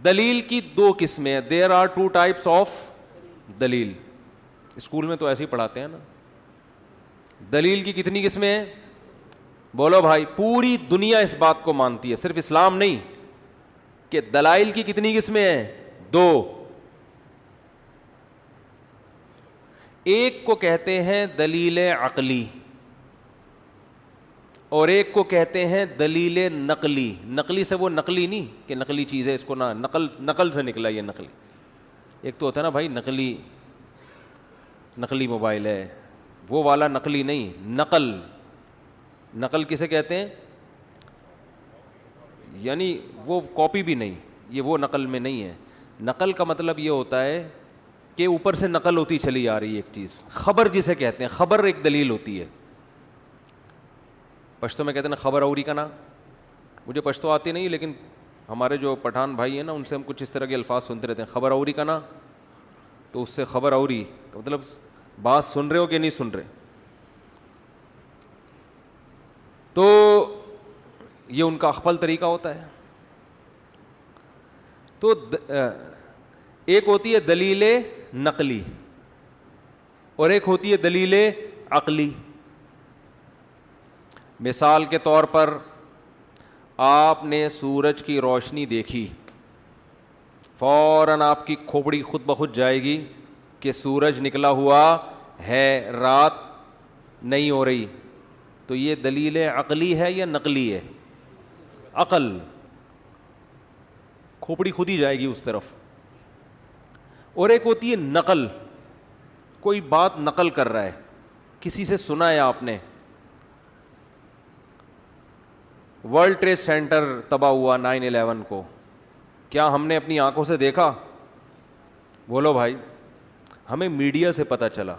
دلیل کی دو قسمیں ہیں. There are two types of دلیل. اسکول میں تو ایسے ہی پڑھاتے ہیں نا. دلیل کی کتنی قسمیں ہیں؟ بولو بھائی. پوری دنیا اس بات کو مانتی ہے, صرف اسلام نہیں, کہ دلائل کی کتنی قسمیں ہیں؟ دو. ایک کو کہتے ہیں دلیل عقلی اور ایک کو کہتے ہیں دلیل نقلی. نقلی سے وہ نقلی نہیں کہ نقلی چیز ہے, اس کو نہ نقل سے نکلا یہ نقلی. ایک تو ہوتا ہے نا بھائی نقلی موبائل ہے, وہ والا نقلی نہیں. نقل کسے کہتے ہیں؟ یعنی وہ کاپی بھی نہیں, یہ وہ نقل میں نہیں ہے. نقل کا مطلب یہ ہوتا ہے کہ اوپر سے نقل ہوتی چلی آ رہی ہے ایک چیز. خبر جسے کہتے ہیں, خبر ایک دلیل ہوتی ہے. پشتو میں کہتے ہیں نا خبر اوری کا نا. مجھے پشتو آتی نہیں, لیکن ہمارے جو پٹھان بھائی ہیں نا ان سے ہم کچھ اس طرح کے الفاظ سنتے رہتے ہیں, خبر اوری کا نا. تو اس سے خبر اوری کا مطلب بات سن رہے ہو کہ نہیں سن رہے. تو یہ ان کا اخفل طریقہ ہوتا ہے. تو ایک ہوتی ہے دلیل نقلی اور ایک ہوتی ہے دلیل عقلی. مثال کے طور پر آپ نے سورج کی روشنی دیکھی, فوراً آپ کی کھوپڑی خود بخود جائے گی کہ سورج نکلا ہوا ہے, رات نہیں ہو رہی. تو یہ دلیل عقلی ہے یا نقلی ہے؟ عقل. کھوپڑی خود ہی جائے گی اس طرف. اور ایک ہوتی ہے نقل, کوئی بات نقل کر رہا ہے, کسی سے سنا ہے آپ نے, ورلڈ ٹریڈ سینٹر تباہ ہوا 9/11 کو, کیا ہم نے اپنی آنکھوں سے دیکھا؟ بولو بھائی. ہمیں میڈیا سے پتہ چلا,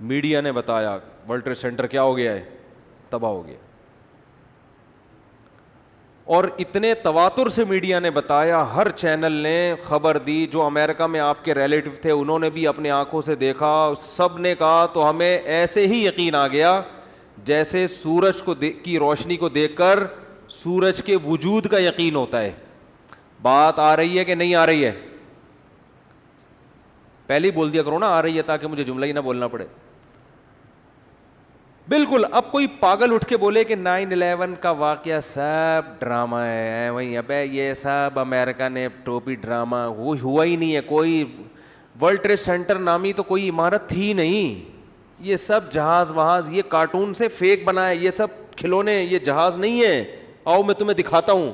میڈیا نے بتایا ورلڈ ٹریڈ سینٹر کیا ہو گیا ہے, تباہ ہو گیا. اور اتنے تواتر سے میڈیا نے بتایا, ہر چینل نے خبر دی, جو امریکہ میں آپ کے ریلیٹو تھے انہوں نے بھی اپنے آنکھوں سے دیکھا, سب نے کہا. تو ہمیں ایسے ہی یقین آ گیا جیسے سورج کو کی روشنی کو دیکھ کر سورج کے وجود کا یقین ہوتا ہے. بات آ رہی ہے کہ نہیں آ رہی ہے؟ پہلے ہی بول دیا کرو نا آ رہی ہے, تاکہ مجھے جملہ ہی نہ بولنا پڑے. بالکل. اب کوئی پاگل اٹھ کے بولے کہ 9/11 کا واقعہ سب ڈرامہ ہے, وہیں ابے یہ سب امریکہ نے ٹوپی ڈرامہ, وہ ہوا ہی نہیں ہے. کوئی ورلڈ ٹریڈ سینٹر نامی تو کوئی عمارت تھی نہیں, یہ سب جہاز وہاز یہ کارٹون سے فیک بنا ہے, یہ سب کھلونے, یہ جہاز نہیں ہے. آؤ میں تمہیں دکھاتا ہوں,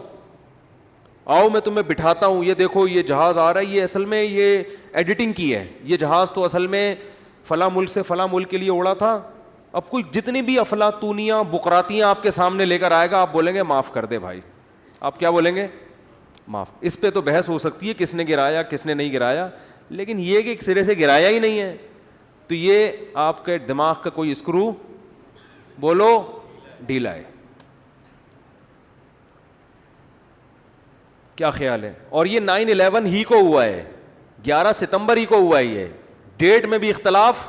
آؤ میں تمہیں بٹھاتا ہوں, یہ دیکھو یہ جہاز آ رہا ہے, یہ اصل میں یہ ایڈیٹنگ کی ہے, یہ جہاز تو اصل میں فلاں ملک سے فلاں ملک کے لیے اڑا تھا. اب کوئی جتنی بھی افلاطونیاں بقراتیاں آپ کے سامنے لے کر آئے گا, آپ بولیں گے معاف کر دے بھائی. آپ کیا بولیں گے؟ معاف. اس پہ تو بحث ہو سکتی ہے کس نے گرایا کس نے نہیں گرایا, لیکن یہ کہ سرے سے گرایا ہی نہیں ہے, تو یہ آپ کے دماغ کا کوئی اسکرو بولو ڈھیلا ہے. کیا خیال ہے؟ اور یہ 9/11 ہی کو ہوا ہے, 11 ستمبر ہی کو ہوا ہے. یہ ڈیٹ میں بھی اختلاف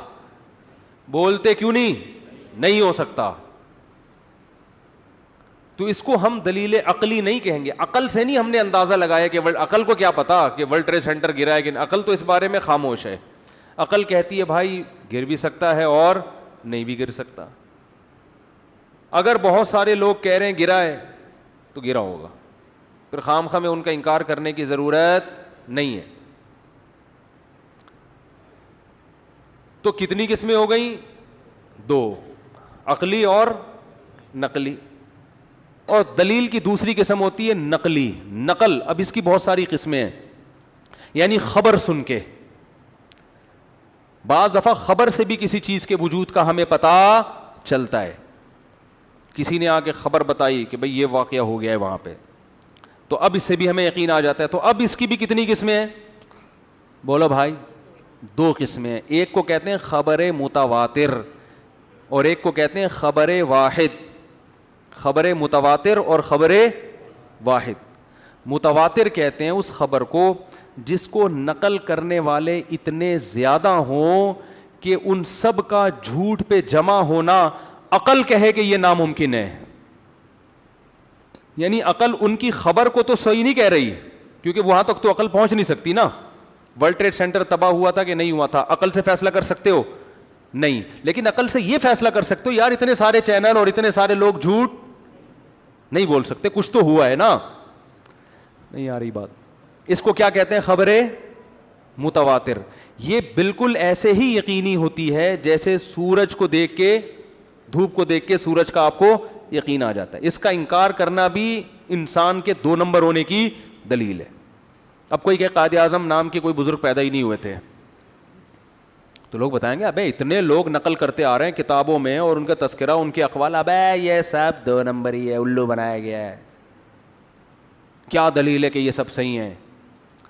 بولتے کیوں نہیں ہو سکتا. تو اس کو ہم دلیل عقلی نہیں کہیں گے. عقل سے نہیں ہم نے اندازہ لگایا کہ عقل کو کیا پتا کہ ورلڈ ٹریڈ سینٹر گرا ہے کہ عقل تو اس بارے میں خاموش ہے. عقل کہتی ہے بھائی گر بھی سکتا ہے اور نہیں بھی گر سکتا. اگر بہت سارے لوگ کہہ رہے ہیں گرا ہے تو گرا ہوگا, پھر خامخواہ میں ان کا انکار کرنے کی ضرورت نہیں ہے. تو کتنی قسمیں ہو گئیں؟ دو, عقلی اور نقلی. اور دلیل کی دوسری قسم ہوتی ہے نقلی. نقل, اب اس کی بہت ساری قسمیں ہیں, یعنی خبر سن کے. بعض دفعہ خبر سے بھی کسی چیز کے وجود کا ہمیں پتہ چلتا ہے. کسی نے آ کے خبر بتائی کہ بھئی یہ واقعہ ہو گیا ہے وہاں پہ, تو اب اس سے بھی ہمیں یقین آ جاتا ہے. تو اب اس کی بھی کتنی قسمیں ہیں؟ بولو بھائی. دو قسمیں ہیں. ایک کو کہتے ہیں خبر متواتر اور ایک کو کہتے ہیں خبر واحد. خبر متواتر اور خبر واحد. متواتر کہتے ہیں اس خبر کو جس کو نقل کرنے والے اتنے زیادہ ہوں کہ ان سب کا جھوٹ پہ جمع ہونا عقل کہے کہ یہ ناممکن ہے. یعنی عقل ان کی خبر کو تو صحیح نہیں کہہ رہی, کیونکہ وہاں تک تو عقل پہنچ نہیں سکتی نا. ورلڈ ٹریڈ سینٹر تباہ ہوا تھا کہ نہیں ہوا تھا, عقل سے فیصلہ کر سکتے ہو؟ نہیں. لیکن عقل سے یہ فیصلہ کر سکتے ہو یار اتنے سارے چینل اور اتنے سارے لوگ جھوٹ نہیں بول سکتے, کچھ تو ہوا ہے نا. نہیں آ رہی بات. اس کو کیا کہتے ہیں؟ خبر متواتر. یہ بالکل ایسے ہی یقینی ہوتی ہے جیسے سورج کو دیکھ کے, دھوپ کو دیکھ کے سورج کا آپ کو یقین آ جاتا ہے. اس کا انکار کرنا بھی انسان کے 2 نمبر ہونے کی دلیل ہے. اب کوئی کہ قائد اعظم نام کے کوئی بزرگ پیدا ہی نہیں ہوئے تھے, تو لوگ بتائیں گے ابے اتنے لوگ نقل کرتے آ رہے ہیں کتابوں میں اور ان کا تذکرہ, ان کے اقوال, ابے یہ سب 2 نمبر ہی ہے, الو بنایا گیا ہے. کیا دلیل ہے کہ یہ سب صحیح ہیں؟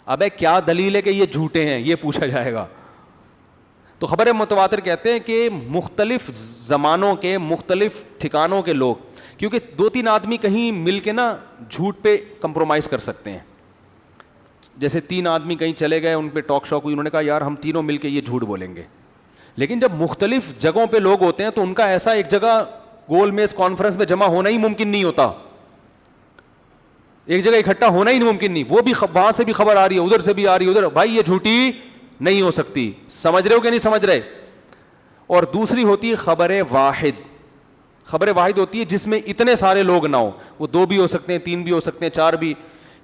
ابے کیا دلیل ہے کہ یہ جھوٹے ہیں؟ یہ پوچھا جائے گا. تو خبر متواتر کہتے ہیں کہ مختلف زمانوں کے مختلف ٹھکانوں کے لوگ, کیونکہ 2-3 آدمی کہیں مل کے نا جھوٹ پہ کمپرومائز کر سکتے ہیں. جیسے 3 آدمی کہیں چلے گئے, ان پہ ٹاک شاک ہوئی, انہوں نے کہا یار ہم تینوں مل کے یہ جھوٹ بولیں گے. لیکن جب مختلف جگہوں پہ لوگ ہوتے ہیں تو ان کا ایسا ایک جگہ گول میز کانفرنس میں جمع ہونا ہی ممکن نہیں ہوتا, ایک جگہ اکٹھا ہونا ہی ممکن نہیں. وہ بھی وہاں سے بھی خبر آ رہی ہے, ادھر سے بھی آ رہی ہے, ادھر, بھائی یہ جھوٹی نہیں ہو سکتی. سمجھ رہے ہو کہ نہیں سمجھ رہے؟ اور دوسری ہوتی ہے خبر واحد. خبر واحد ہوتی ہے جس میں اتنے سارے لوگ نہ ہو, وہ 2 بھی ہو سکتے ہیں, 3 بھی ہو سکتے ہیں, 4 بھی,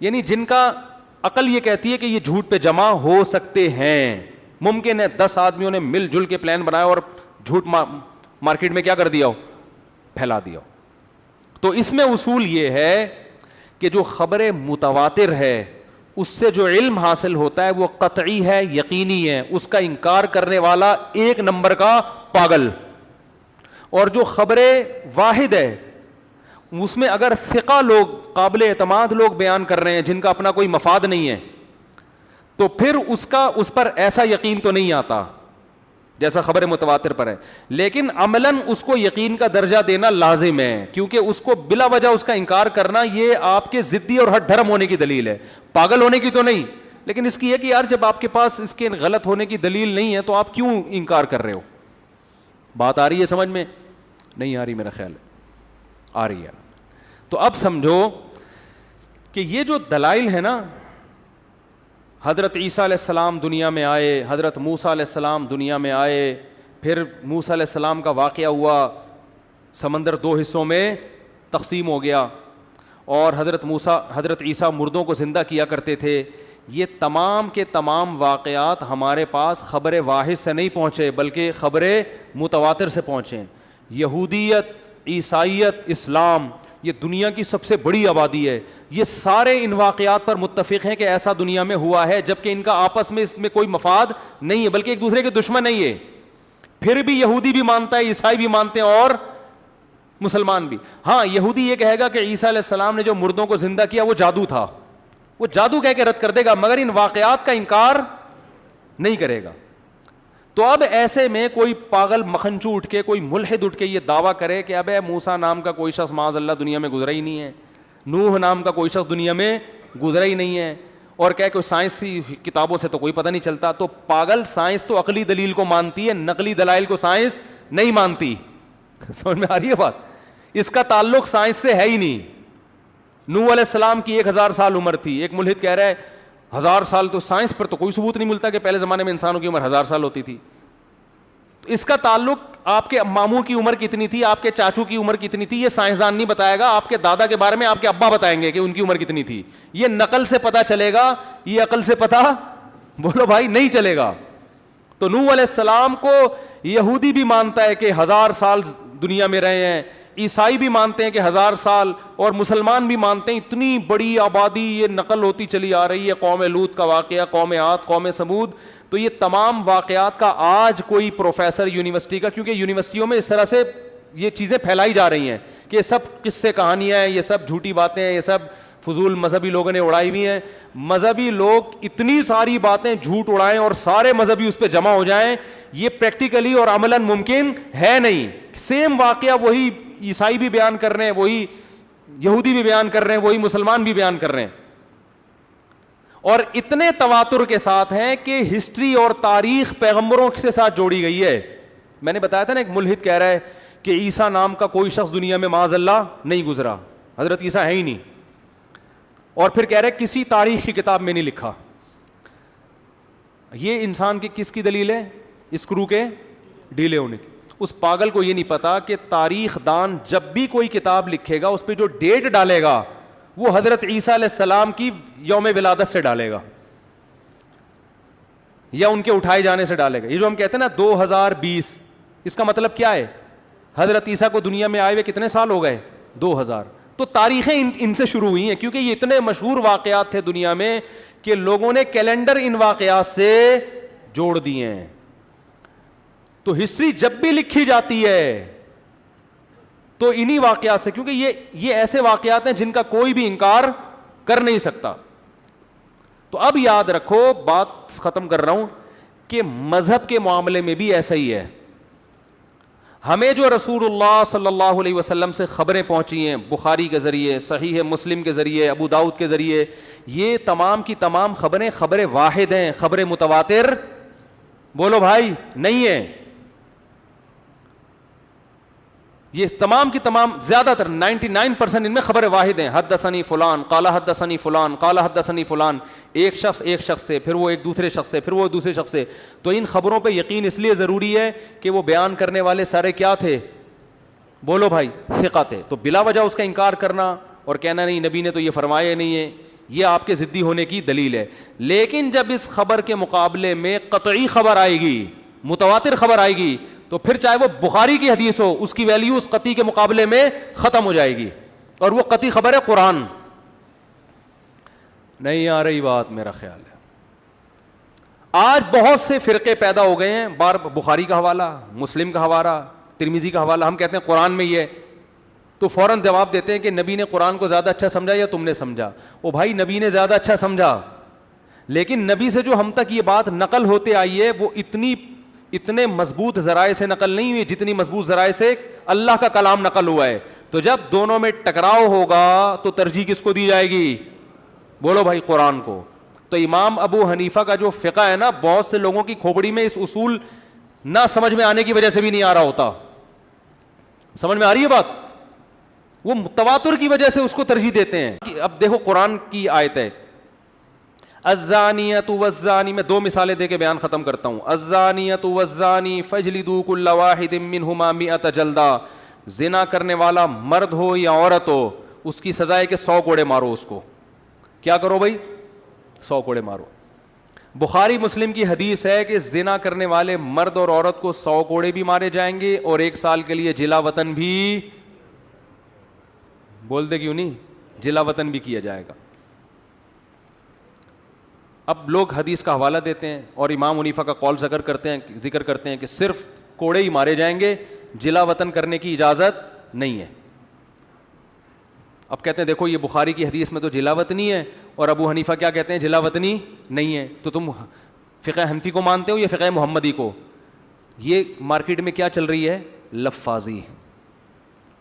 یعنی جن کا عقل یہ کہتی ہے کہ یہ جھوٹ پہ جمع ہو سکتے ہیں. ممکن ہے 10 آدمیوں نے مل جل کے پلان بنایا اور جھوٹ مارکیٹ میں کیا کر دیا ہو, پھیلا دیا ہو. تو اس میں اصول یہ ہے کہ جو خبر متواتر ہے اس سے جو علم حاصل ہوتا ہے وہ قطعی ہے, یقینی ہے. اس کا انکار کرنے والا 1 نمبر کا پاگل. اور جو خبر واحد ہے اس میں اگر ثقہ لوگ, قابل اعتماد لوگ بیان کر رہے ہیں جن کا اپنا کوئی مفاد نہیں ہے, تو پھر اس پر ایسا یقین تو نہیں آتا جیسا خبر متواتر پر ہے. لیکن عملاً اس کو یقین کا درجہ دینا لازم ہے, کیونکہ اس کو بلا وجہ اس کا انکار کرنا یہ آپ کے ضدی اور ہٹ دھرم ہونے کی دلیل ہے, پاگل ہونے کی تو نہیں. لیکن اس کی ہے کہ یار جب آپ کے پاس اس کے غلط ہونے کی دلیل نہیں ہے تو آپ کیوں انکار کر رہے ہو. بات آ رہی ہے سمجھ میں؟ نہیں آ رہی میرا خیال ہے, آ رہی ہے. تو اب سمجھو کہ یہ جو دلائل ہے نا, حضرت عیسیٰ علیہ السلام دنیا میں آئے, حضرت موسیٰ علیہ السلام دنیا میں آئے, پھر موسیٰ علیہ السلام کا واقعہ ہوا, سمندر 2 حصوں میں تقسیم ہو گیا, اور حضرت عیسیٰ مردوں کو زندہ کیا کرتے تھے. یہ تمام کے تمام واقعات ہمارے پاس خبر واحد سے نہیں پہنچے بلکہ خبر متواتر سے پہنچے. یہودیت, عیسائیت, اسلام, یہ دنیا کی سب سے بڑی آبادی ہے, یہ سارے ان واقعات پر متفق ہیں کہ ایسا دنیا میں ہوا ہے, جبکہ ان کا آپس میں اس میں کوئی مفاد نہیں ہے بلکہ ایک دوسرے کے دشمن نہیں ہے. پھر بھی یہودی بھی مانتا ہے, عیسائی بھی مانتے ہیں اور مسلمان بھی. ہاں یہودی یہ کہے گا کہ عیسیٰ علیہ السلام نے جو مردوں کو زندہ کیا وہ جادو تھا, وہ جادو کہہ کے رد کر دے گا, مگر ان واقعات کا انکار نہیں کرے گا. تو اب ایسے میں کوئی پاگل مکھنچو اٹھ کے, کوئی ملحد اٹھ کے یہ دعویٰ کرے کہ اب موسیٰ نام کا کوئی شخص معاذ اللہ دنیا میں گزرا ہی نہیں ہے, نوح نام کا کوئی شخص دنیا میں گزرا ہی نہیں ہے, اور کہے کہ سائنسی کتابوں سے تو کوئی پتہ نہیں چلتا. تو پاگل, سائنس تو عقلی دلیل کو مانتی ہے, نقلی دلائل کو سائنس نہیں مانتی. سمجھ میں آ رہی ہے بات؟ اس کا تعلق سائنس سے ہے ہی نہیں. نوح علیہ السلام کی 1000 سال عمر تھی, ایک ملحد کہہ رہا ہے 1000 سال, تو سائنس پر تو کوئی ثبوت نہیں ملتا کہ پہلے زمانے میں انسانوں کی عمر 1000 سال ہوتی تھی. تو اس کا تعلق آپ کے ماموں کی عمر کتنی تھی, آپ کے چاچو کی عمر کتنی تھی, یہ سائنسدان نہیں بتائے گا. آپ کے دادا کے بارے میں آپ کے ابا بتائیں گے کہ ان کی عمر کتنی تھی. یہ نقل سے پتہ چلے گا, یہ عقل سے پتہ بولو بھائی نہیں چلے گا. تو نوح علیہ السلام کو یہودی بھی مانتا ہے کہ 1000 سال دنیا میں رہے ہیں, عیسائی بھی مانتے ہیں کہ 1000 سال, اور مسلمان بھی مانتے ہیں. اتنی بڑی آبادی یہ نقل ہوتی چلی آ رہی ہے, قوم لوط کا واقعہ, قوم عاد, قوم سمود. تو یہ تمام واقعات کا آج کوئی پروفیسر یونیورسٹی کا, کیونکہ یونیورسٹیوں میں اس طرح سے یہ چیزیں پھیلائی جا رہی ہیں کہ یہ سب قصے کہانیاں ہیں, یہ سب جھوٹی باتیں ہیں, یہ سب فضول مذہبی لوگوں نے اڑائی ہوئی ہیں. مذہبی لوگ اتنی ساری باتیں جھوٹ اڑائیں اور سارے مذہبی اس پہ جمع ہو جائیں, یہ پریکٹیکلی اور عملاً ممکن ہے نہیں. سیم واقعہ وہی عیسائی بھی بیان کر رہے ہیں, وہی یہودی بھی بیان کر رہے ہیں, وہی مسلمان بھی بیان کر رہے ہیں, اور اتنے تواتر کے ساتھ ہیں کہ ہسٹری اور تاریخ پیغمبروں کے ساتھ جوڑی گئی ہے. میں نے بتایا تھا نا, ایک ملحد کہہ رہا ہے کہ عیسیٰ نام کا کوئی شخص دنیا میں معاذ اللہ نہیں گزرا, حضرت عیسیٰ ہے ہی نہیں. اور پھر کہہ رہے کسی تاریخ کی کتاب میں نہیں لکھا. یہ انسان کی کس کی دلیل ہے؟ اسکرو کے ڈھیلے ہونے کی. اس پاگل کو یہ نہیں پتا کہ تاریخ دان جب بھی کوئی کتاب لکھے گا اس پہ جو ڈیٹ ڈالے گا وہ حضرت عیسیٰ علیہ السلام کی یوم ولادت سے ڈالے گا یا ان کے اٹھائے جانے سے ڈالے گا. یہ جو ہم کہتے ہیں نا 2020, اس کا مطلب کیا ہے؟ حضرت عیسیٰ کو دنیا میں آئے ہوئے کتنے سال ہو گئے؟ 2000. تو تاریخیں ان سے شروع ہوئی ہیں, کیونکہ یہ اتنے مشہور واقعات تھے دنیا میں کہ لوگوں نے کیلنڈر ان واقعات سے جوڑ دیے ہیں. تو ہسٹری جب بھی لکھی جاتی ہے تو انہی واقعات سے, کیونکہ یہ ایسے واقعات ہیں جن کا کوئی بھی انکار کر نہیں سکتا. تو اب یاد رکھو, بات ختم کر رہا ہوں, کہ مذہب کے معاملے میں بھی ایسا ہی ہے. ہمیں جو رسول اللہ صلی اللہ علیہ وسلم سے خبریں پہنچی ہیں بخاری کے ذریعے, صحیح مسلم کے ذریعے, ابو داؤد کے ذریعے, یہ تمام کی تمام خبریں خبر واحد ہیں, خبر متواتر بولو بھائی نہیں ہیں. یہ تمام کی تمام زیادہ تر 99% ان میں خبر واحد ہیں. حدثنی فلان قال حدثنی فلان قال حدثنی فلان, ایک شخص سے, پھر وہ ایک دوسرے شخص سے, پھر وہ دوسرے شخص سے. تو ان خبروں پہ یقین اس لیے ضروری ہے کہ وہ بیان کرنے والے سارے کیا تھے؟ بولو بھائی, ثقہ تھے. تو بلا وجہ اس کا انکار کرنا اور کہنا نہیں نبی نے تو یہ فرمایا نہیں ہے, یہ آپ کے ضدی ہونے کی دلیل ہے. لیکن جب اس خبر کے مقابلے میں قطعی خبر آئے گی, متواتر خبر آئے گی, تو پھر چاہے وہ بخاری کی حدیث ہو, اس کی ویلیو اس قطعی کے مقابلے میں ختم ہو جائے گی, اور وہ قطعی خبر ہے قرآن. نہیں آ رہی بات میرا خیال ہے. آج بہت سے فرقے پیدا ہو گئے ہیں, بار بخاری کا حوالہ, مسلم کا حوالہ, ترمذی کا حوالہ, ہم کہتے ہیں قرآن میں یہ, تو فوراً جواب دیتے ہیں کہ نبی نے قرآن کو زیادہ اچھا سمجھا یا تم نے سمجھا. او بھائی, نبی نے زیادہ اچھا سمجھا, لیکن نبی سے جو ہم تک یہ بات نقل ہوتے آئی ہے وہ اتنے مضبوط ذرائع سے نقل نہیں ہوئی جتنی مضبوط ذرائع سے اللہ کا کلام نقل ہوا ہے. تو جب دونوں میں ٹکراؤ ہوگا تو ترجیح کس کو دی جائے گی؟ بولو بھائی, قرآن کو. تو امام ابو حنیفہ کا جو فقہ ہے نا, بہت سے لوگوں کی کھوپڑی میں اس اصول نہ سمجھ میں آنے کی وجہ سے بھی نہیں آ رہا ہوتا. سمجھ میں آ رہی ہے بات؟ وہ تواتر کی وجہ سے اس کو ترجیح دیتے ہیں. اب دیکھو قرآن کی آیت ہے, الزانیۃ والزانی, میں 2 مثالیں دے کے بیان ختم کرتا ہوں. الزانیۃ والزانی فاجلدوا کل واحد منہما 100 جلدہ, زنا کرنے والا مرد ہو یا عورت ہو اس کی سزا ہے کہ 100 کوڑے مارو. اس کو کیا کرو بھائی؟ 100 کوڑے مارو. بخاری مسلم کی حدیث ہے کہ زنا کرنے والے مرد اور عورت کو 100 کوڑے بھی مارے جائیں گے اور 1 سال کے لیے جلا وطن بھی, بولتے کیوں نہیں, جلا وطن بھی کیا جائے گا. اب لوگ حدیث کا حوالہ دیتے ہیں اور امام حنیفہ کا قول ذکر کرتے ہیں کہ صرف کوڑے ہی مارے جائیں گے, جلا وطن کرنے کی اجازت نہیں ہے. اب کہتے ہیں دیکھو یہ بخاری کی حدیث میں تو جلا وطنی ہے, اور ابو حنیفہ کیا کہتے ہیں؟ جلا وطنی نہیں ہے. تو تم فقہ حنفی کو مانتے ہو یا فقہ محمدی کو؟ یہ مارکیٹ میں کیا چل رہی ہے؟ لفاظی.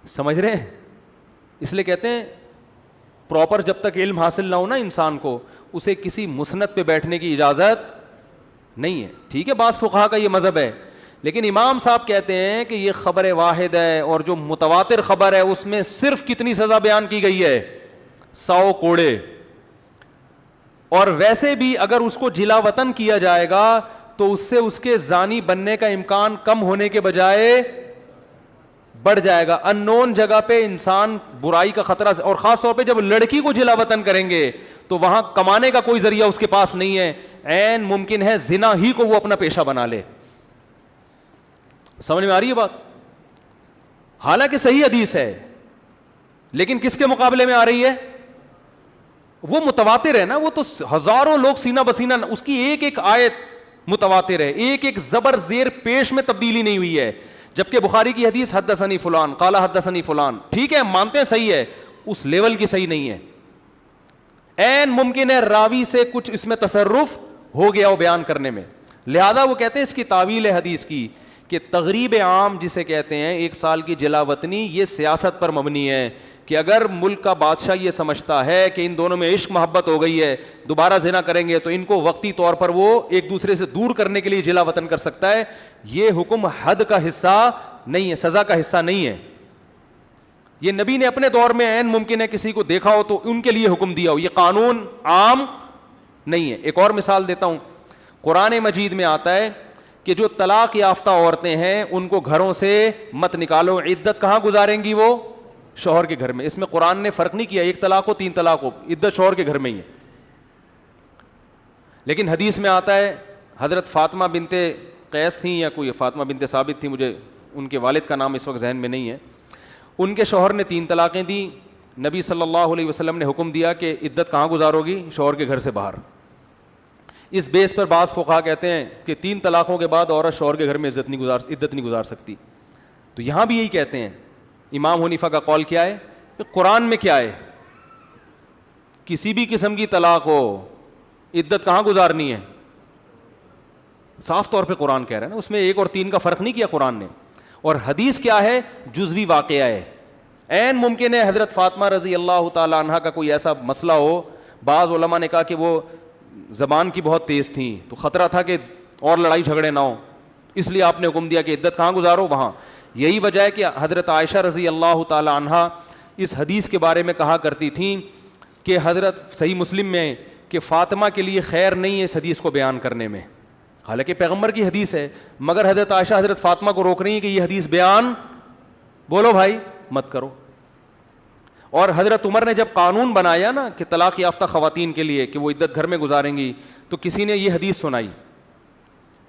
سمجھ رہے ہیں؟ اس لیے کہتے ہیں پراپر جب تک علم حاصل نہ ہو نا انسان کو, اسے کسی مسند پہ بیٹھنے کی اجازت نہیں ہے. ٹھیک ہے, بعض فقہا کا یہ مذہب ہے, لیکن امام صاحب کہتے ہیں کہ یہ خبر واحد ہے, اور جو متواتر خبر ہے اس میں صرف کتنی سزا بیان کی گئی ہے؟ 100 کوڑے. اور ویسے بھی اگر اس کو جلا وطن کیا جائے گا تو اس سے اس کے زانی بننے کا امکان کم ہونے کے بجائے بڑھ جائے گا. ان نون جگہ پہ انسان برائی کا خطرہ, اور خاص طور پہ جب لڑکی کو جلا وطن کریں گے تو وہاں کمانے کا کوئی ذریعہ اس کے پاس نہیں ہے, عین ممکن ہے زنا ہی کو وہ اپنا پیشہ بنا لے. سمجھ میں آ رہی ہے بات؟ حالانکہ صحیح حدیث ہے, لیکن کس کے مقابلے میں آ رہی ہے؟ وہ متواتر ہے نا, وہ تو ہزاروں لوگ سینہ بسینہ, اس کی ایک ایک آیت متواتر ہے, ایک ایک زبر زیر پیش میں تبدیلی نہیں ہوئی ہے. جبکہ بخاری کی حدیث حدثنی فلان قال حدثنی فلان, ٹھیک ہے مانتے ہیں صحیح ہے, اس لیول کی صحیح نہیں ہے. عین ممکن ہے راوی سے کچھ اس میں تصرف ہو گیا ہو بیان کرنے میں. لہذا وہ کہتے ہیں اس کی تعویل حدیث کی کہ تغریب عام جسے کہتے ہیں 1 سال کی جلا وطنی, یہ سیاست پر مبنی ہے کہ اگر ملک کا بادشاہ یہ سمجھتا ہے کہ ان دونوں میں عشق محبت ہو گئی ہے, دوبارہ زنا کریں گے, تو ان کو وقتی طور پر وہ ایک دوسرے سے دور کرنے کے لیے جلا وطن کر سکتا ہے. یہ حکم حد کا حصہ نہیں ہے, سزا کا حصہ نہیں ہے. یہ نبی نے اپنے دور میں عین ممکن ہے کسی کو دیکھا ہو تو ان کے لیے حکم دیا ہو, یہ قانون عام نہیں ہے. ایک اور مثال دیتا ہوں, قرآن مجید میں آتا ہے کہ جو طلاق یافتہ عورتیں ہیں ان کو گھروں سے مت نکالو, عدت کہاں گزاریں گی؟ وہ شوہر کے گھر میں. اس میں قرآن نے فرق نہیں کیا, ایک طلاق ہو 3 طلاق ہو, عدت شوہر کے گھر میں ہی ہے. لیکن حدیث میں آتا ہے حضرت فاطمہ بنت قیس تھیں یا کوئی فاطمہ بنت ثابت تھی, مجھے ان کے والد کا نام اس وقت ذہن میں نہیں ہے, ان کے شوہر نے 3 طلاقیں دیں. نبی صلی اللہ علیہ وسلم نے حکم دیا کہ عدت کہاں گزارو گی؟ شوہر کے گھر سے باہر. اس بیس پر بعض فقہا کہتے ہیں کہ 3 طلاقوں کے بعد عورت شوہر کے گھر میں عدت نہیں گزار سکتی. تو یہاں بھی یہی کہتے ہیں. امام حنیفہ کا قول کیا ہے کہ قرآن میں کیا ہے, کسی بھی قسم کی طلاق ہو عدت کہاں گزارنی ہے؟ صاف طور پہ قرآن کہہ رہا ہے نا, اس میں 1 اور 3 کا فرق نہیں کیا قرآن نے. اور حدیث کیا ہے؟ جزوی واقعہ ہے. عین ممکن ہے حضرت فاطمہ رضی اللہ تعالی عنہا کا کوئی ایسا مسئلہ ہو, بعض علماء نے کہا کہ وہ زبان کی بہت تیز تھیں تو خطرہ تھا کہ اور لڑائی جھگڑے نہ ہوں, اس لیے آپ نے حکم دیا کہ عدت کہاں گزارو؟ وہاں. یہی وجہ ہے کہ حضرت عائشہ رضی اللہ تعالی عنہا اس حدیث کے بارے میں کہا کرتی تھیں کہ حضرت صحیح مسلم میں کہ فاطمہ کے لیے خیر نہیں ہے اس حدیث کو بیان کرنے میں, حالانکہ پیغمبر کی حدیث ہے, مگر حضرت عائشہ حضرت فاطمہ کو روک رہی ہیں کہ یہ حدیث بیان بولو بھائی مت کرو. اور حضرت عمر نے جب قانون بنایا نا کہ طلاق یافتہ خواتین کے لیے کہ وہ عدت گھر میں گزاریں گی, تو کسی نے یہ حدیث سنائی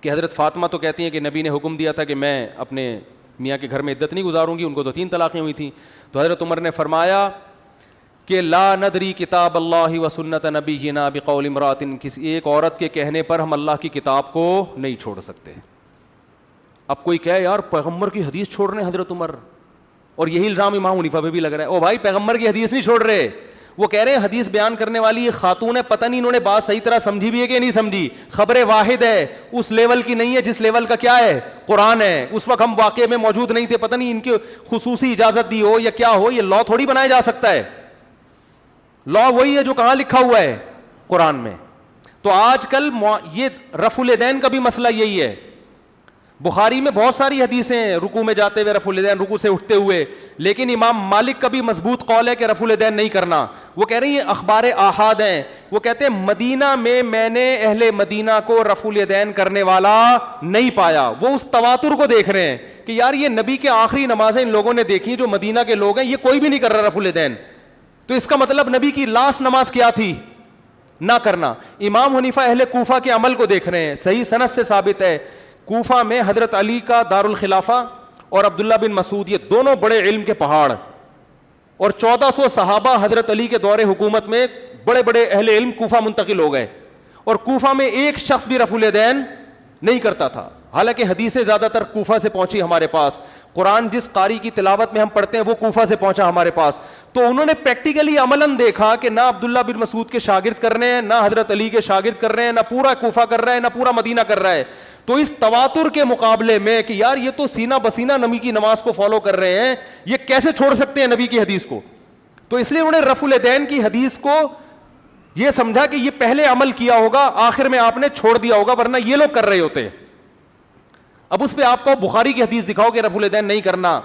کہ حضرت فاطمہ تو کہتی ہیں کہ نبی نے حکم دیا تھا کہ میں اپنے میاں کے گھر میں عدت نہیں گزاروں گی, ان کو تو 3 طلاقیں ہوئی تھیں. تو حضرت عمر نے فرمایا کہ لا ندری کتاب اللہ و سنت نبینا بقول امرات, کسی ایک عورت کے کہنے پر ہم اللہ کی کتاب کو نہیں چھوڑ سکتے. اب کوئی کہے یار پیغمبر کی حدیث چھوڑ رہے ہیں حضرت عمر, اور یہی الزام امام حنیفہ پہ بھی لگ رہا ہے, او بھائی پیغمبر کی حدیث نہیں چھوڑ رہے, وہ کہہ رہے ہیں حدیث بیان کرنے والی یہ خاتون ہے, پتہ نہیں انہوں نے بات صحیح طرح سمجھی بھی ہے کہ نہیں سمجھی, خبر واحد ہے, اس لیول کی نہیں ہے جس لیول کا کیا ہے قرآن ہے. اس وقت ہم واقعے میں موجود نہیں تھے, پتہ نہیں ان کی خصوصی اجازت دی ہو یا کیا ہو, یہ لا تھوڑی بنایا جا سکتا ہے. لا وہی ہے جو کہاں لکھا ہوا ہے قرآن میں. تو آج کل یہ رفع الیدین کا بھی مسئلہ یہی ہے. بخاری میں بہت ساری حدیثیں ہیں رکوع میں جاتے ہوئے رفع الیدین, رکوع سے اٹھتے ہوئے, لیکن امام مالک کا بھی مضبوط قول ہے کہ رفع الیدین نہیں کرنا. وہ کہہ رہی ہیں اخبار احاد ہیں, وہ کہتے ہیں مدینہ میں نے اہل مدینہ کو رفع الیدین کرنے والا نہیں پایا. وہ اس تواتر کو دیکھ رہے ہیں کہ یار یہ نبی کے آخری نمازیں ان لوگوں نے دیکھی جو مدینہ کے لوگ ہیں, یہ کوئی بھی نہیں کر رہا رفع الیدین, تو اس کا مطلب نبی کی لاسٹ نماز کیا تھی؟ نہ کرنا. امام حنیفہ اہل کوفہ کے عمل کو دیکھ رہے ہیں, صحیح سند سے ثابت ہے کوفہ میں حضرت علی کا دارالخلافہ اور عبداللہ بن مسعود, یہ دونوں بڑے علم کے پہاڑ, اور 1400 صحابہ حضرت علی کے دور حکومت میں بڑے بڑے اہل علم کوفہ منتقل ہو گئے, اور کوفہ میں ایک شخص بھی رفع الیدین نہیں کرتا تھا. حالانکہ حدیثیں زیادہ تر کوفہ سے پہنچی ہمارے پاس, قرآن جس قاری کی تلاوت میں ہم پڑھتے ہیں وہ کوفہ سے پہنچا ہمارے پاس. تو انہوں نے پریکٹیکلی عملاً دیکھا کہ نہ عبداللہ بن مسعود کے شاگرد کر رہے ہیں, نہ حضرت علی کے شاگرد کر رہے ہیں, نہ پورا کوفہ کر رہا ہے, نہ پورا مدینہ کر رہا ہے. تو اس تواتر کے مقابلے میں کہ یار یہ تو سینہ بسینہ نبی کی نماز کو فالو کر رہے ہیں, یہ کیسے چھوڑ سکتے ہیں نبی کی حدیث کو؟ تو اس لیے انہوں نے رفع الیدین کی حدیث کو یہ سمجھا کہ یہ پہلے عمل کیا ہوگا, آخر میں آپ نے چھوڑ دیا ہوگا, ورنہ یہ لوگ کر رہے ہوتے. اب اس پہ آپ کو بخاری کی حدیث دکھاؤ کہ رفع الیدین نہیں کرنا,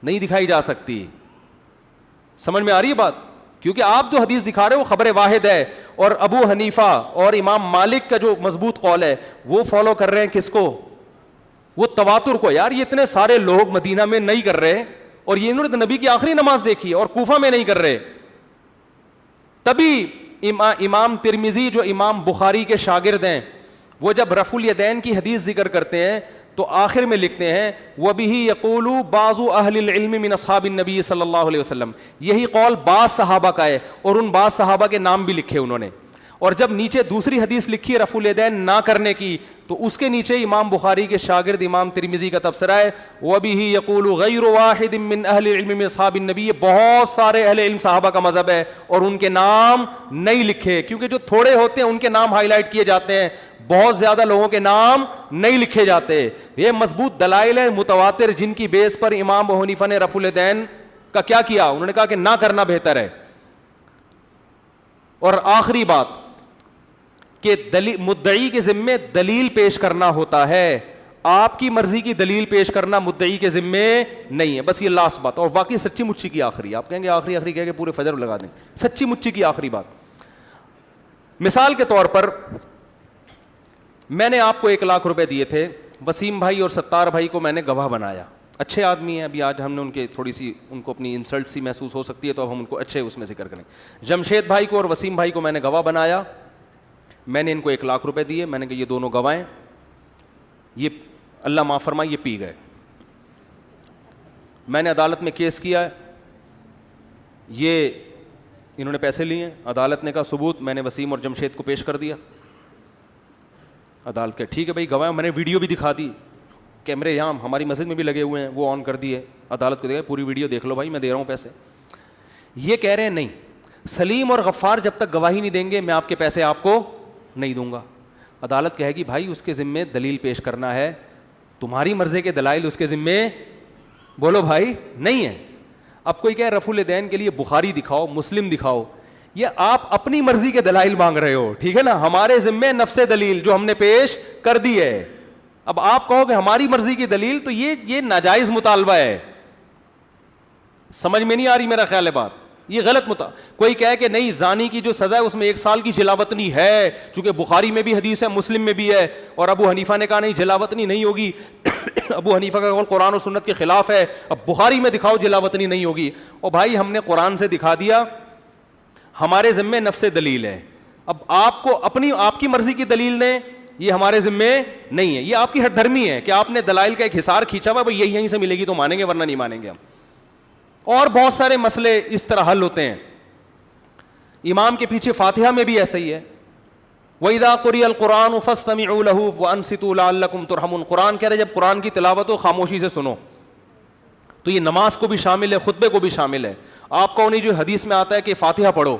نہیں دکھائی جا سکتی. سمجھ میں آ رہی ہے بات؟ کیونکہ آپ جو حدیث دکھا رہے ہو وہ خبر واحد ہے, اور ابو حنیفہ اور امام مالک کا جو مضبوط قول ہے وہ فالو کر رہے ہیں کس کو؟ وہ تواتر کو. یار یہ اتنے سارے لوگ مدینہ میں نہیں کر رہے, اور یہ انہوں نے نبی کی آخری نماز دیکھی اور کوفہ میں نہیں کر رہے. تبھی امام ترمذی جو امام بخاری کے شاگرد ہیں, وہ جب رفع الیدین کی حدیث ذکر کرتے ہیں تو آخر میں لکھتے ہیں وَبِهِ يَقُولُ بَعْضُ أَهْلِ الْعِلْمِ مِنْ أَصْحَابِ النَّبِيِّ صلی اللہ علیہ وسلم. یہی قول بعض صحابہ کا ہے, اور ان بعض صحابہ کے نام بھی لکھے انہوں نے. اور جب نیچے دوسری حدیث لکھی ہے رفع الیدین نہ کرنے کی, تو اس کے نیچے امام بخاری کے شاگرد امام ترمذی کا تبصرہ ہے وَبِهِ يَقُولُ غَيْرُ وَاحِدٍ مِّنْ أَهْلِ الْعِلْمِ مِنْ أَصْحَابِ النَّبِيِّ. بہت سارے اہل علم صحابہ کا مذہب ہے, اور ان کے نام نہیں لکھے, کیونکہ جو تھوڑے ہوتے ہیں ان کے نام ہائی لائٹ کیے جاتے ہیں, بہت زیادہ لوگوں کے نام نہیں لکھے جاتے. یہ مضبوط دلائل ہیں متواتر, جن کی بیس پر امام ابو حنیفہ نے رفع الیدین کا کیا کیا, انہوں نے کہا کہ نہ کرنا بہتر ہے. اور آخری بات کہ مدعی کے ذمے دلیل پیش کرنا ہوتا ہے. آپ کی مرضی کی دلیل پیش کرنا مدعی کے ذمے نہیں ہے. بس یہ لاسٹ بات, اور واقعی سچی مچی کی آخری, آپ کہیں گے آخری کہہ کے پورے فجر لگا دیں, سچی مچی کی آخری بات. مثال کے طور پر میں نے آپ کو 1 لاکھ روپے دیے تھے, وسیم بھائی اور ستار بھائی کو میں نے گواہ بنایا, اچھے آدمی ہیں, ابھی آج ہم نے ان کے تھوڑی سی ان کو اپنی انسلٹ سی محسوس ہو سکتی ہے, تو اب ہم ان کو اچھے اس میں ذکر کریں. جمشید بھائی کو اور وسیم بھائی کو میں نے گواہ بنایا, میں نے ان کو 1 لاکھ روپے دیے, میں نے کہا یہ دونوں گواہیں, یہ اللہ معاف فرمائے یہ پی گئے. میں نے عدالت میں کیس کیا, یہ انہوں نے پیسے لیے, عدالت نے کہا ثبوت, میں نے وسیم اور جمشید کو پیش کر دیا. عدالت کے ٹھیک ہے بھائی گواہ, میں نے ویڈیو بھی دکھا دی, کیمرے یہاں ہماری مسجد میں بھی لگے ہوئے ہیں, وہ آن کر دیے, عدالت کو دیکھا پوری ویڈیو دیکھ لو بھائی میں دے رہا ہوں پیسے. یہ کہہ رہے ہیں نہیں, سلیم اور غفار جب تک گواہی نہیں دیں گے میں آپ کے پیسے آپ کو نہیں دوں گا. عدالت کہے گی بھائی اس کے ذمے دلیل پیش کرنا ہے, تمہاری مرضی کے دلائل اس کے ذمے بولو بھائی نہیں ہے. اب کوئی کہے رفع الدین کے لیے بخاری دکھاؤ, مسلم دکھاؤ, یہ آپ اپنی مرضی کے دلائل مانگ رہے ہو, ٹھیک ہے نا, ہمارے ذمے نفس دلیل جو ہم نے پیش کر دی ہے. اب آپ کہو کہ ہماری مرضی کی دلیل, تو یہ ناجائز مطالبہ ہے. سمجھ میں نہیں آ رہی میرا خیال ہے بات, یہ غلط کوئی کہے کہ نہیں زانی کی جو سزا ہے اس میں 1 سال کی جلاوطنی ہے, چونکہ بخاری میں بھی حدیث ہے مسلم میں بھی ہے, اور ابو حنیفہ نے کہا نہیں جلاوطنی نہیں ہوگی, ابو حنیفہ کا قول قرآن و سنت کے خلاف ہے, اب بخاری میں دکھاؤ جلاوطنی نہیں ہوگی. اور بھائی ہم نے قرآن سے دکھا دیا, ہمارے ذمے نفس دلیل ہے. اب آپ کو آپ کی مرضی کی دلیل دیں, یہ ہمارے ذمے نہیں ہے, یہ آپ کی ہر دھرمی ہے کہ آپ نے دلائل کا ایک حصار کھینچا ہوا, بھائی یہیں سے ملے گی تو مانیں گے ورنہ نہیں مانیں گے ہم. اور بہت سارے مسئلے اس طرح حل ہوتے ہیں. امام کے پیچھے فاتحہ میں بھی ایسا ہی ہے, وَإِذَا قُرِئَ الْقُرْآنُ فَاسْتَمِعُوا لَهُ وَأَنصِتُوا لَعَلَّكُمْ تُرْحَمُونَ. قرآن کہہ رہے جب قرآن کی تلاوت ہو خاموشی سے سنو, تو یہ نماز کو بھی شامل ہے, خطبے کو بھی شامل ہے. آپ کو نہیں جو حدیث میں آتا ہے کہ فاتحہ پڑھو,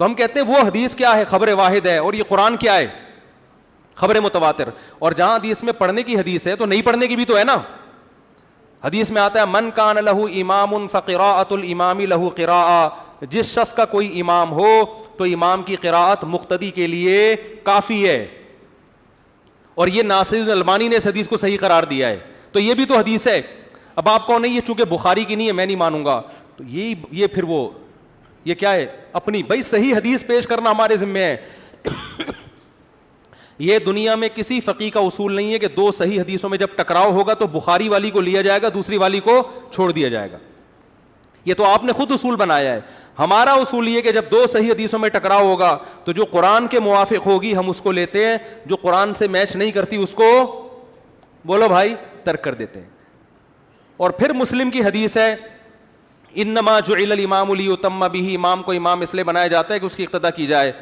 تو ہم کہتے ہیں وہ حدیث کیا ہے, خبر واحد ہے, اور یہ قرآن کیا ہے, خبر متواتر. اور جہاں حدیث میں پڑھنے کی حدیث ہے تو نہیں پڑھنے کی بھی تو ہے نا. حدیث میں آتا ہے من کان لہ امام فقراءۃ الامام لہ قراءۃ, جس شخص کا کوئی امام ہو تو امام کی قراءت مقتدی کے لیے کافی ہے. اور یہ ناصر الالبانی نے اس حدیث کو صحیح قرار دیا ہے, تو یہ بھی تو حدیث ہے. اب آپ کہو نہیں یہ چونکہ بخاری کی نہیں ہے میں نہیں مانوں گا, تو یہ پھر وہ یہ کیا ہے اپنی, بھائی صحیح حدیث پیش کرنا ہمارے ذمے ہے. یہ دنیا میں کسی فقیہ کا اصول نہیں ہے کہ 2 صحیح حدیثوں میں جب ٹکراؤ ہوگا تو بخاری والی کو لیا جائے گا, دوسری والی کو چھوڑ دیا جائے گا. یہ تو آپ نے خود اصول بنایا ہے. ہمارا اصول یہ کہ جب 2 صحیح حدیثوں میں ٹکراؤ ہوگا تو جو قرآن کے موافق ہوگی ہم اس کو لیتے ہیں, جو قرآن سے میچ نہیں کرتی اس کو بولو بھائی ترک کر دیتے ہیں. اور پھر مسلم کی حدیث ہے انما جعل الامام لیتم بہ, امام کو امام اس لیے بنایا جاتا ہے کہ اس کی اقتدا کی جائے.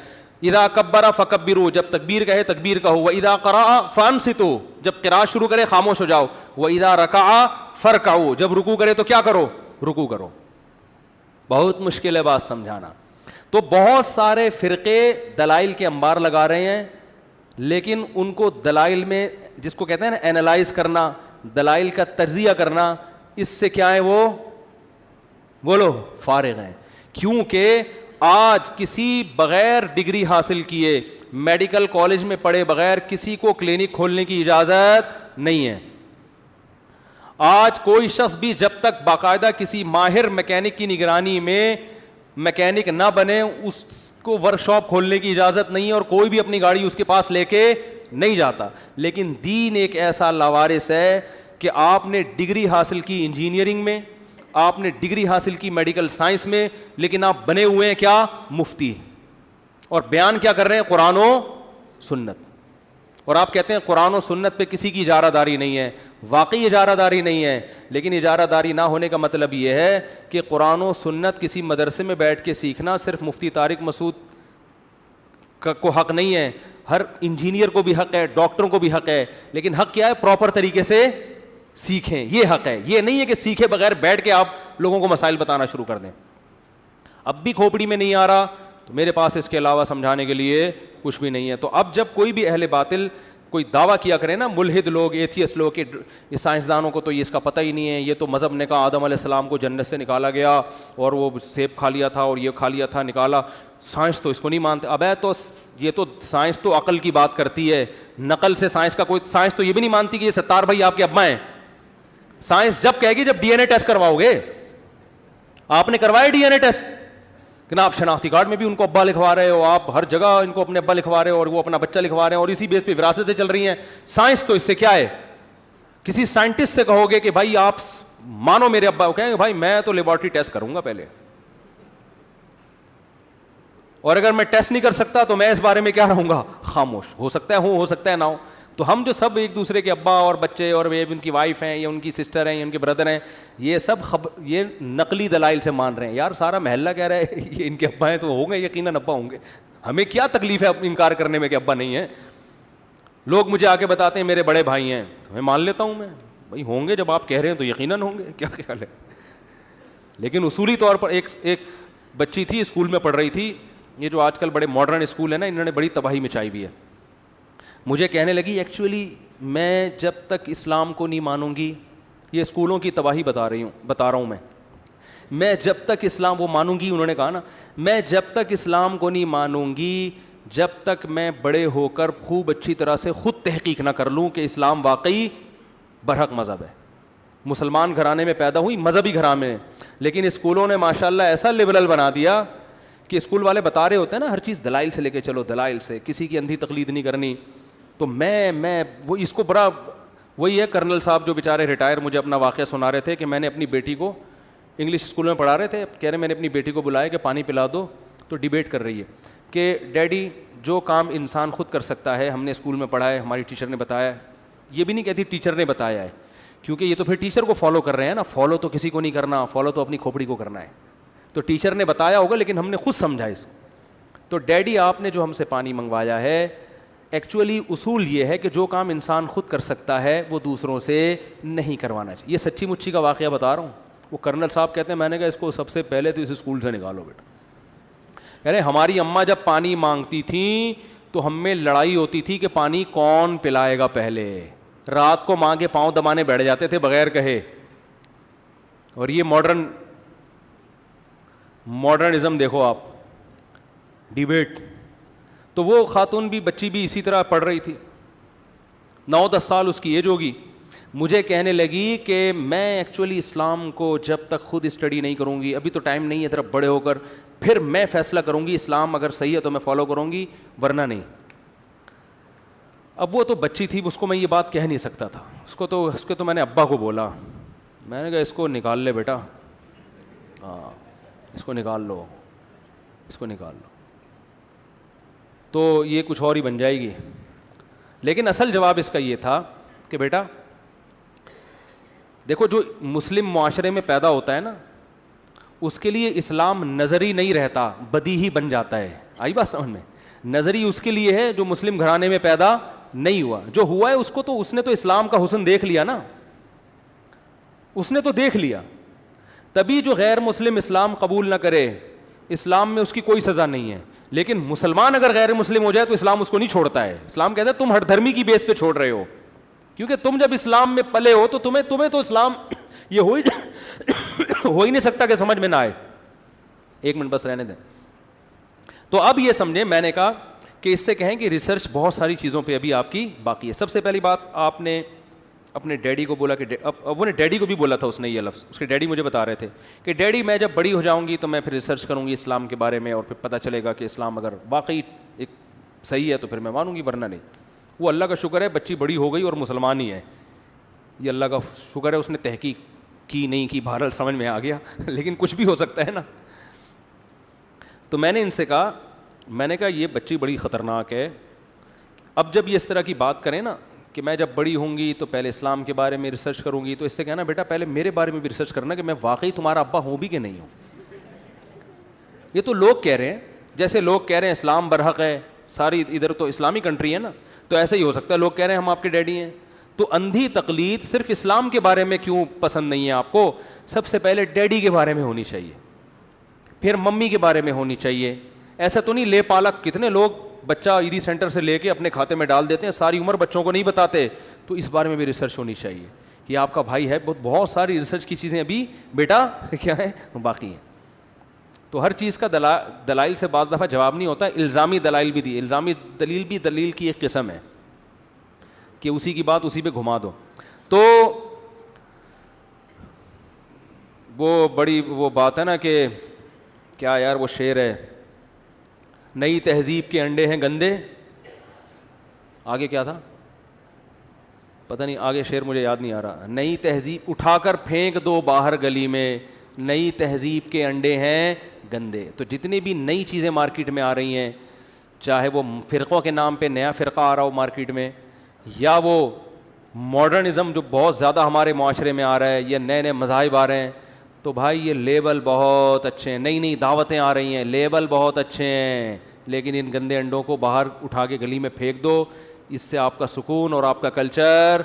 اذا کبر فکبروا, جب تکبیر کہے تکبیر کہو. واذا قرأ فانصتوا, جب قراءت شروع کرے خاموش ہو جاؤ. واذا رکع فرکعوا, جب رکوع کرے تو کیا کرو, رکوع کرو. بہت مشکل ہے بات سمجھانا. تو بہت سارے فرقے دلائل کے انبار لگا رہے ہیں, لیکن ان کو دلائل میں جس کو کہتے ہیں نا اینالائز کرنا, دلائل کا تجزیہ کرنا, اس سے کیا ہے وہ بولو فارغ ہیں. کیونکہ آج کسی بغیر ڈگری حاصل کیے میڈیکل کالج میں پڑھے بغیر کسی کو کلینک کھولنے کی اجازت نہیں ہے. آج کوئی شخص بھی جب تک باقاعدہ کسی ماہر میکینک کی نگرانی میں میکینک نہ بنے اس کو ورک شاپ کھولنے کی اجازت نہیں ہے, اور کوئی بھی اپنی گاڑی اس کے پاس لے کے نہیں جاتا. لیکن دین ایک ایسا لاوارث ہے کہ آپ نے ڈگری حاصل کی انجینئرنگ میں, آپ نے ڈگری حاصل کی میڈیکل سائنس میں, لیکن آپ بنے ہوئے ہیں کیا مفتی, اور بیان کیا کر رہے ہیں قرآن و سنت. اور آپ کہتے ہیں قرآن و سنت پہ کسی کی اجارہ داری نہیں ہے. واقعی اجارہ داری نہیں ہے, لیکن اجارہ داری نہ ہونے کا مطلب یہ ہے کہ قرآن و سنت کسی مدرسے میں بیٹھ کے سیکھنا صرف مفتی طارق مسعود کو حق نہیں ہے. ہر انجینئر کو بھی حق ہے, ڈاکٹروں کو بھی حق ہے, لیکن حق کیا ہے پراپر طریقے سے سیکھیں, یہ حق ہے. یہ نہیں ہے کہ سیکھے بغیر بیٹھ کے آپ لوگوں کو مسائل بتانا شروع کر دیں. اب بھی کھوپڑی میں نہیں آ رہا تو میرے پاس اس کے علاوہ سمجھانے کے لیے کچھ بھی نہیں ہے. تو اب جب کوئی بھی اہل باطل کوئی دعویٰ کیا کرے نا ملحد لوگ، ایتھیسٹ لوگ، کہ یہ سائنسدانوں کو تو یہ اس کا پتہ ہی نہیں ہے، یہ تو مذہب نے کہا آدم علیہ السلام کو جنت سے نکالا گیا اور وہ سیب کھا لیا تھا اور یہ کھا لیا تھا نکالا، سائنس تو اس کو نہیں مانتے. اب تو یہ تو سائنس تو عقل کی بات کرتی ہے، نقل سے سائنس کا کوئی، سائنس تو یہ بھی نہیں مانتی کہ یہ ستار بھائی آپ کے ابا ہیں. سائنس جب کہے گی جب ڈی این اے ٹیسٹ کرواؤ گے. آپ نے کروایا ڈی این اے ٹیسٹ کہ آپ شناختی کارڈ میں بھی ان کو ابا لکھوا رہے ہو، آپ ہر جگہ ان کو اپنے ابا لکھوا رہے ہو اور وہ اپنا بچہ لکھوا رہے ہیں اور اسی بیس پہ وراثتیں چل رہی ہیں. سائنس تو اس سے کیا ہے؟ کسی سائنٹسٹ سے کہو گے کہ بھائی آپ مانو میرے ابا، کہیں گے بھائی میں تو لیبارٹری ٹیسٹ کروں گا پہلے، اور اگر میں ٹیسٹ نہیں کر سکتا تو میں اس بارے میں کیا رہوں گا؟ خاموش. ہو سکتا ہے ہوں، ہو سکتا ہے نہ ہو. تو ہم جو سب ایک دوسرے کے ابا اور بچے اور ان کی وائف ہیں یا ان کی سسٹر ہیں یا ان کے بردر ہیں، یہ سب یہ نقلی دلائل سے مان رہے ہیں. یار سارا محلہ کہہ رہا ہے یہ ان کے ابا ہیں تو ہوں گے، یقیناً ابا ہوں گے. ہمیں کیا تکلیف ہے انکار کرنے میں کہ ابا نہیں ہے؟ لوگ مجھے آ کے بتاتے ہیں میرے بڑے بھائی ہیں، میں مان لیتا ہوں، میں بھائی ہوں گے، جب آپ کہہ رہے ہیں تو یقیناً ہوں گے، کیا خیال ہے. لیکن اصولی طور پر ایک بچی تھی اسکول میں پڑھ رہی تھی، یہ جو آج کل بڑے ماڈرن اسکول ہیں نا، انہوں نے بڑی تباہی مچائی ہوئی ہے. مجھے کہنے لگی ایکچولی میں جب تک اسلام کو نہیں مانوں گی، یہ اسکولوں کی تباہی بتا رہا ہوں میں جب تک اسلام وہ مانوں گی، انہوں نے کہا نا، میں جب تک اسلام کو نہیں مانوں گی جب تک میں بڑے ہو کر خوب اچھی طرح سے خود تحقیق نہ کر لوں کہ اسلام واقعی برحق مذہب ہے. مسلمان گھرانے میں پیدا ہوئی، مذہبی گھرانے میں، لیکن اسکولوں نے ماشاءاللہ ایسا لبرل بنا دیا کہ اسکول والے بتا رہے ہوتے ہیں نا ہر چیز دلائل سے لے کے چلو، دلائل سے، کسی کی اندھی تقلید نہیں کرنی. تو میں وہ اس کو بڑا، وہی ہے کرنل صاحب جو بیچارے ریٹائر، مجھے اپنا واقعہ سنا رہے تھے کہ میں نے اپنی بیٹی کو انگلش اسکول میں پڑھا رہے تھے، کہہ رہے میں نے اپنی بیٹی کو بلایا کہ پانی پلا دو، تو ڈیبیٹ کر رہی ہے کہ ڈیڈی جو کام انسان خود کر سکتا ہے ہم نے اسکول میں پڑھا ہے، ہماری ٹیچر نے بتایا. یہ بھی نہیں کہتی ٹیچر نے بتایا ہے، کیونکہ یہ تو پھر ٹیچر کو فالو کر رہے ہیں نا. فالو تو کسی کو نہیں کرنا، فالو تو اپنی کھوپڑی کو کرنا ہے. تو ٹیچر نے بتایا ہوگا لیکن ہم نے خود سمجھا اس کو. تو ڈیڈی آپ نے جو ہم سے پانی منگوایا ہے، ایکچولی اصول یہ ہے کہ جو کام انسان خود کر سکتا ہے وہ دوسروں سے نہیں کروانا چاہیے. یہ سچی مچی کا واقعہ بتا رہا ہوں. وہ کرنل صاحب کہتے ہیں میں نے کہا اس کو سب سے پہلے تو اس اسکول سے نکالو بیٹا. کہہ رہے ہماری اماں جب پانی مانگتی تھیں تو ہم میں لڑائی ہوتی تھی کہ پانی کون پلائے گا پہلے. رات کو ماں کے پاؤں دبانے بیٹھ جاتے تھے بغیر کہے. اور یہ ماڈرنزم دیکھو آپ، ڈیبیٹ. تو وہ خاتون بھی، بچی بھی اسی طرح پڑھ رہی تھی، 9-10 سال اس کی ایج ہوگی. مجھے کہنے لگی کہ میں ایکچولی اسلام کو جب تک خود اسٹڈی نہیں کروں گی، ابھی تو ٹائم نہیں ہے، ذرا بڑے ہو کر پھر میں فیصلہ کروں گی اسلام اگر صحیح ہے تو میں فالو کروں گی ورنہ نہیں. اب وہ تو بچی تھی، اس کو میں یہ بات کہہ نہیں سکتا تھا. اس کو تو میں نے ابا کو بولا، میں نے کہا اس کو نکال لے بیٹا، ہاں اس کو نکال لو. تو یہ کچھ اور ہی بن جائے گی. لیکن اصل جواب اس کا یہ تھا کہ بیٹا دیکھو جو مسلم معاشرے میں پیدا ہوتا ہے نا، اس کے لیے اسلام نظری نہیں رہتا، بدیہی بن جاتا ہے. آئی بات سمجھ میں؟ نظری اس کے لیے ہے جو مسلم گھرانے میں پیدا نہیں ہوا. جو ہوا ہے اس کو تو اس نے تو اسلام کا حسن دیکھ لیا نا، اس نے تو دیکھ لیا. تبھی جو غیر مسلم اسلام قبول نہ کرے، اسلام میں اس کی کوئی سزا نہیں ہے. لیکن مسلمان اگر غیر مسلم ہو جائے تو اسلام اس کو نہیں چھوڑتا ہے. اسلام کہتا ہے تم ہر دھرمی کی بیس پہ چھوڑ رہے ہو، کیونکہ تم جب اسلام میں پلے ہو تو تمہیں تو اسلام یہ ہو ہی نہیں سکتا کہ سمجھ میں نہ آئے. ایک منٹ بس رہنے دیں. تو اب یہ سمجھیں، میں نے کہا کہ اس سے کہیں کہ ریسرچ بہت ساری چیزوں پہ ابھی آپ کی باقی ہے. سب سے پہلی بات، آپ نے اپنے ڈیڈی کو بولا کہ وہ نے ڈیڈی کو بھی بولا تھا اس نے یہ لفظ، اس کے ڈیڈی مجھے بتا رہے تھے کہ ڈیڈی میں جب بڑی ہو جاؤں گی تو میں پھر ریسرچ کروں گی اسلام کے بارے میں اور پھر پتہ چلے گا کہ اسلام اگر واقعی ایک صحیح ہے تو پھر میں مانوں گی ورنہ نہیں. وہ اللہ کا شکر ہے بچی بڑی ہو گئی اور مسلمان ہی ہے، یہ اللہ کا شکر ہے. اس نے تحقیق کی نہیں کی، بہرحال سمجھ میں آ گیا لیکن کچھ بھی ہو سکتا ہے نا. تو میں نے ان سے کہا، میں نے کہا یہ بچی بڑی خطرناک ہے. اب جب یہ اس طرح کی بات کریں نا کہ میں جب بڑی ہوں گی تو پہلے اسلام کے بارے میں ریسرچ کروں گی، تو اس سے کہنا بیٹا پہلے میرے بارے میں بھی ریسرچ کرنا کہ میں واقعی تمہارا ابا ہوں بھی کہ نہیں ہوں. یہ تو لوگ کہہ رہے ہیں، جیسے لوگ کہہ رہے ہیں اسلام برحق ہے، ساری ادھر تو اسلامی کنٹری ہے نا، تو ایسا ہی ہو سکتا ہے لوگ کہہ رہے ہیں ہم آپ کے ڈیڈی ہیں. تو اندھی تقلید صرف اسلام کے بارے میں کیوں پسند نہیں ہے آپ کو؟ سب سے پہلے ڈیڈی کے بارے میں ہونی چاہیے، پھر ممی کے بارے میں ہونی چاہیے. ایسا تو نہیں لے پالک، کتنے لوگ بچہ عیدی سینٹر سے لے کے اپنے کھاتے میں ڈال دیتے ہیں, ساری عمر بچوں کو نہیں بتاتے. تو اس بارے میں بھی ریسرچ ہونی چاہیے کہ آپ کا بھائی ہے, بہت ساری ریسرچ کی چیزیں ابھی بیٹا کیا ہے باقی ہیں. تو ہر چیز کا دلائل سے بعض دفعہ جواب نہیں ہوتا, الزامی دلائل بھی دی. الزامی دلیل بھی دلیل کی ایک قسم ہے کہ اسی کی بات اسی پہ گھما دو. تو وہ بڑی وہ بات ہے نا کہ کیا یار وہ شعر ہے, نئی تہذیب کے انڈے ہیں گندے, آگے کیا تھا پتہ نہیں, آگے شعر مجھے یاد نہیں آ رہا. نئی تہذیب اٹھا کر پھینک دو باہر گلی میں, نئی تہذیب کے انڈے ہیں گندے. تو جتنی بھی نئی چیزیں مارکیٹ میں آ رہی ہیں, چاہے وہ فرقوں کے نام پہ نیا فرقہ آ رہا ہو مارکیٹ میں, یا وہ ماڈرنزم جو بہت زیادہ ہمارے معاشرے میں آ رہا ہے, یا نئے نئے مذاہب آ رہے ہیں, تو بھائی یہ لیبل بہت اچھے ہیں. نئی نئی دعوتیں آ رہی ہیں, لیبل بہت اچھے ہیں, لیکن ان گندے انڈوں کو باہر اٹھا کے گلی میں پھینک دو. اس سے آپ کا سکون اور آپ کا کلچر